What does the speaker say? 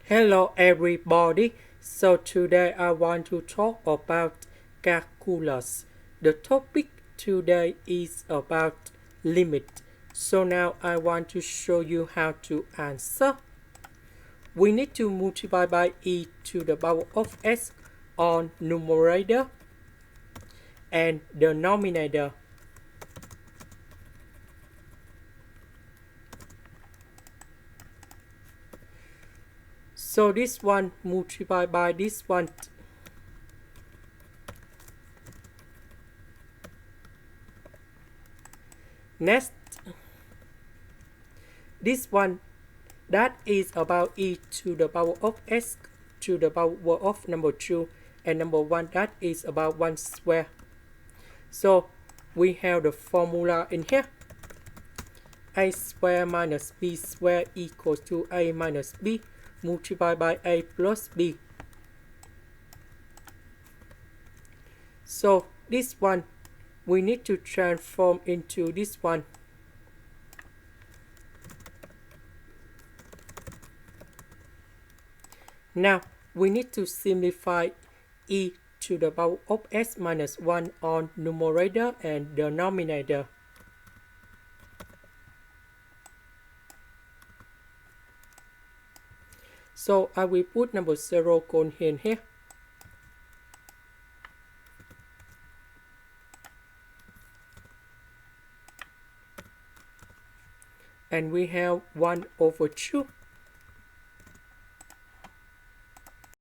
Hello everybody. So today I want to talk about calculus. The topic today is about limit. So now I want to show you how to answer. We need to multiply by e to the power of s on numerator and denominator. So this one multiplied by this one. Next, this one that is about e to the power of s to the power of number 2 and number 1 that is about 1 square. So we have the formula in here. A square minus b square equals to a minus b multiplied by a plus b. So this one we need to transform into this one. Now we need to simplify e to the power of s minus 1 on numerator and denominator. So I will put number 0 in here. And we have 1 over 2.